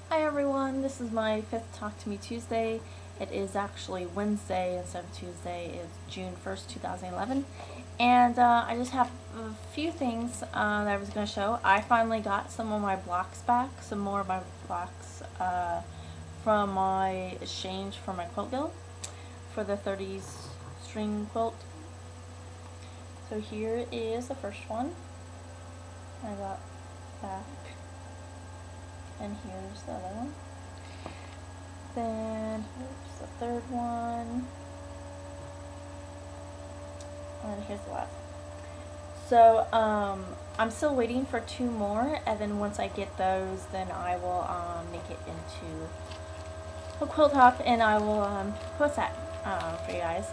Hi everyone, this is my 5th Talk to Me Tuesday. It is actually Wednesday instead of Tuesday. It's June 1st, 2011. And I just have a few things that I was going to show. I finally got some of my blocks back, some more of my blocks from my exchange for my quilt guild for the 30s string quilt. So here is the first one I got back. And here's the other one. Then here's the third one. And here's the last. So I'm still waiting for 2 more, and then once I get those, then I will make it into a quilt top, and I will post that for you guys.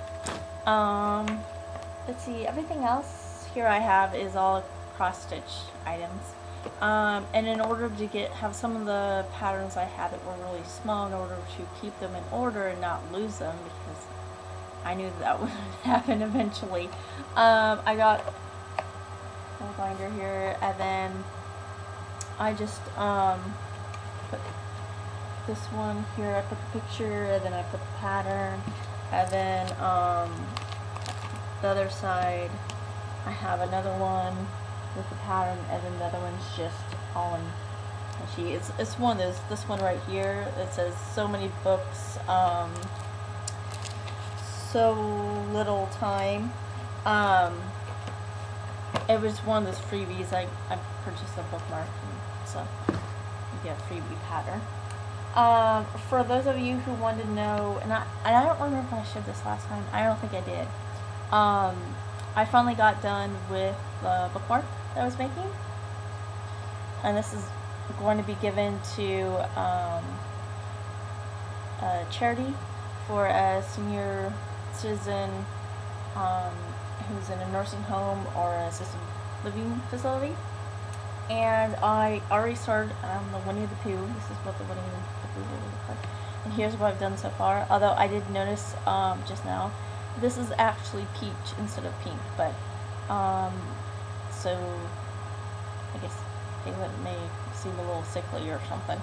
Let's see, everything else here I have is all cross stitch items. And in order to have some of the patterns I had that were really small, in order to keep them in order and not lose them, because I knew that would happen eventually, I got a binder here, and then I just put this one here. I put the picture, and then I put the pattern, and then the other side I have another one with the pattern, and then the other one's just all in a sheet. It's one of those, this one right here, it says so many books, so little time. It was one of those freebies. I purchased a bookmark, and so you get a freebie pattern. For those of you who wanted to know, and I don't remember if I showed this last time, I don't think I did. I finally got done with the bookmark that I was making, and this is going to be given to a charity for a senior citizen who's in a nursing home or an assisted living facility. And I already started the Winnie the Pooh. This is what the Winnie the Pooh will look like. And here's what I've done so far. Although I did notice just now, this is actually peach instead of pink, but so I guess it may seem a little sickly or something.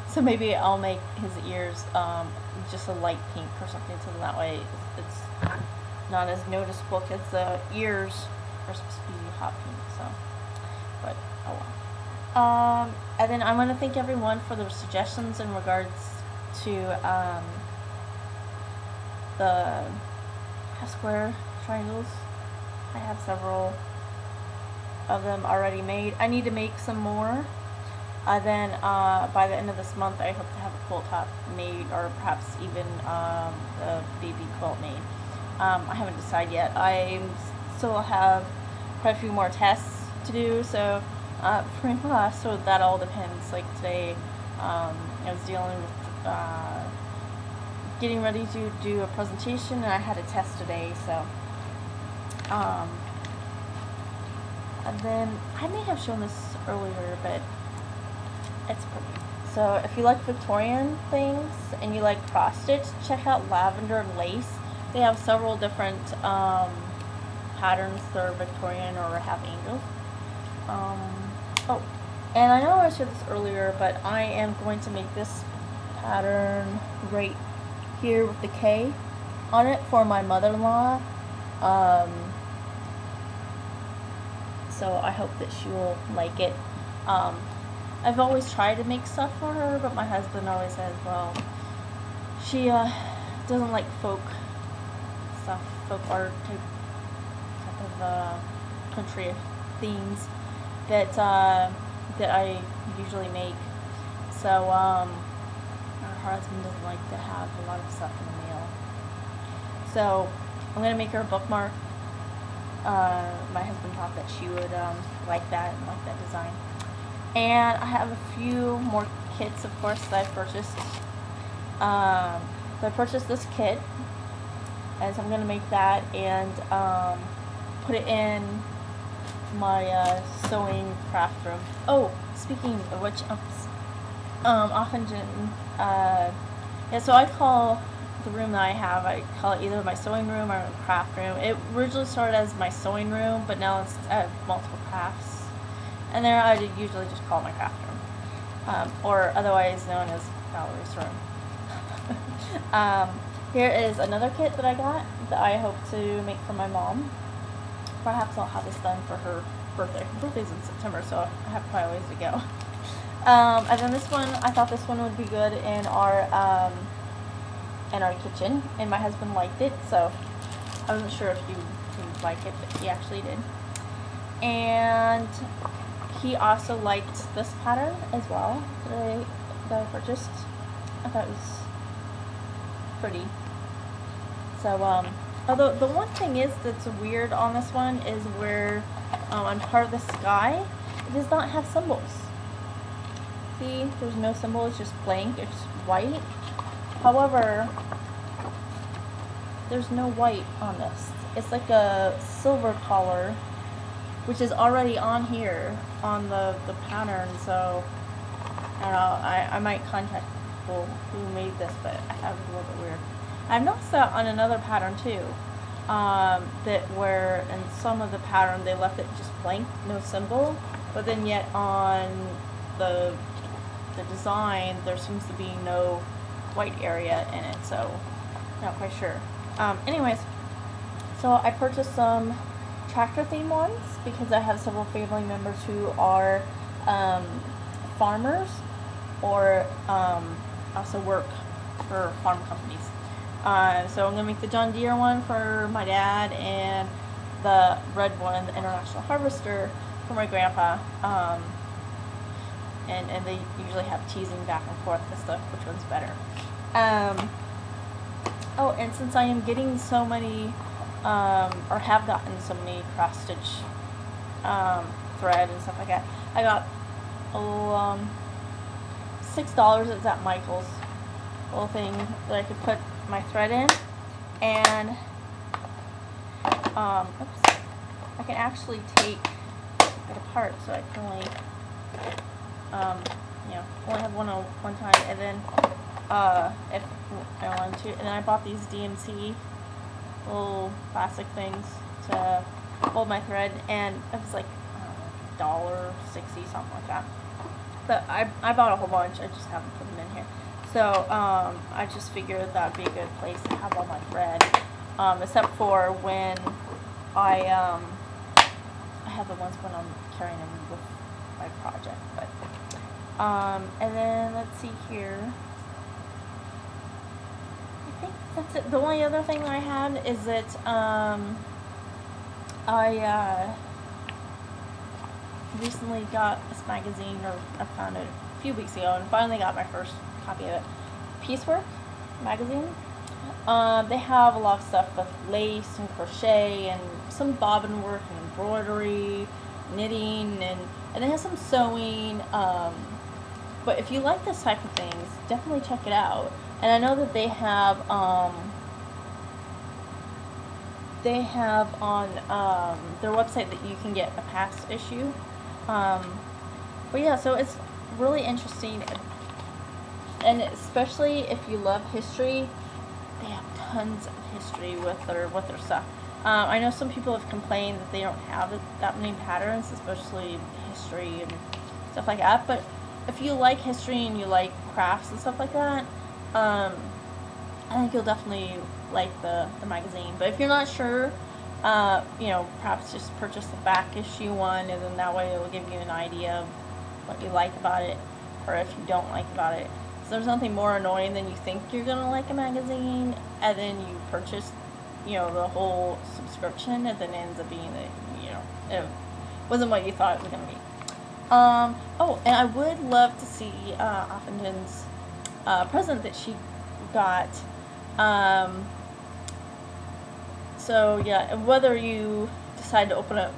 So maybe I'll make his ears just a light pink or something, so that way it's not as noticeable, because the ears are supposed to be hot pink. So, but oh well. And then I want to thank everyone for their suggestions in regards to the square triangles. I have several of them already made. I need to make some more. Then by the end of this month, I hope to have a quilt top made, or perhaps even a baby quilt made. I haven't decided yet. I still have quite a few more tests to do, so for my class, so that all depends. Like today, I was dealing with getting ready to do a presentation, and I had a test today, so and then I may have shown this earlier, but it's pretty. So if you like Victorian things and you like cross stitch, check out Lavender and Lace. They have several different patterns that are Victorian or have angels. Oh, and I know I showed this earlier, but I am going to make this pattern right here with the K on it for my mother-in-law. So I hope that she will like it. I've always tried to make stuff for her, but my husband always says, well, she doesn't like folk stuff, folk art type of country themes that I usually make. So her husband doesn't like to have a lot of stuff in the mail. So I'm gonna make her a bookmark. My husband thought that she would like that and like that design. And I have a few more kits, of course, that I purchased. So I purchased this kit, and so I'm gonna make that and put it in my sewing craft room. Oh, speaking of which, often yeah, so I call the room that I have, I call it either my sewing room or craft room. It originally started as my sewing room, but now it's multiple crafts, and there I usually just call it my craft room. or otherwise known as Valerie's room. Here is another kit that I got that I hope to make for my mom. Perhaps I'll have this done for her birthday. Her birthday's in September, so I have quite a ways to go. And then this one, I thought this one would be good in our kitchen, and my husband liked it, so I wasn't sure if he would like it, but he actually did. And he also liked this pattern as well that I purchased. I thought it was pretty. So, although the one thing is that's weird on this one is where on part of the sky, it does not have symbols. See, there's no symbol, it's just blank, it's white. However, there's no white on this. It's like a silver color, which is already on here on the pattern, so I don't know, I might contact people who made this, but I thought it was a little bit weird. I've noticed that on another pattern too, that where in some of the pattern they left it just blank, no symbol, but then yet on the design there seems to be no white area in it, so not quite sure. Anyways, so I purchased some tractor theme ones because I have several family members who are farmers or also work for farm companies. So I'm going to make the John Deere one for my dad and the red one, the International Harvester, for my grandpa. And they usually have teasing back and forth as to which one's better. Oh, and since I am getting so many, or have gotten so many cross-stitch thread and stuff like that, I got $6. It's at Michael's. Little thing that I could put my thread in, and oops, I can actually take it apart, so I can only only have one time, and then if I wanted to, and then I bought these DMC little plastic things to hold my thread, and it was like $1.60, something like that. But I bought a whole bunch. I just haven't put them in here. So I just figured that would be a good place to have all my thread, except for when I have the ones when I'm carrying them with my project. But and then let's see here. I think that's it. The only other thing that I had is that I recently got this magazine, or I found it a few weeks ago, and finally got my first copy of it. Piecework Magazine. They have a lot of stuff with lace and crochet and some bobbin work and embroidery, knitting, and they have some sewing. But if you like this type of things, definitely check it out. And I know that they have on their website that you can get a past issue. But yeah, so it's really interesting. And especially if you love history, they have tons of history with their stuff. I know some people have complained that they don't have that many patterns, especially history and stuff like that. But if you like history and you like crafts and stuff like that, I think you'll definitely like the magazine. But if you're not sure, perhaps just purchase the back issue one, and then that way it will give you an idea of what you like about it, or if you don't like about it. So there's nothing more annoying than you think you're gonna like a magazine, and then you purchase, the whole subscription, and then it ends up being that, it wasn't what you thought it was gonna be. Oh, and I would love to see Offenden's present that she got. So yeah, whether you decide to open it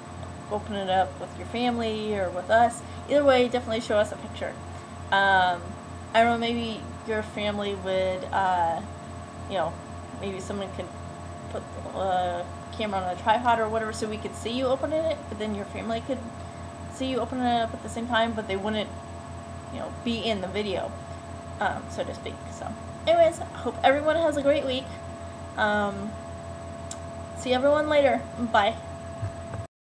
up with your family or with us, either way, definitely show us a picture. I don't know, maybe your family would, maybe someone could put the camera on a tripod or whatever so we could see you opening it, but then your family could see you opening it up at the same time, but they wouldn't, be in the video, so to speak. So anyways, I hope everyone has a great week. See everyone later. Bye.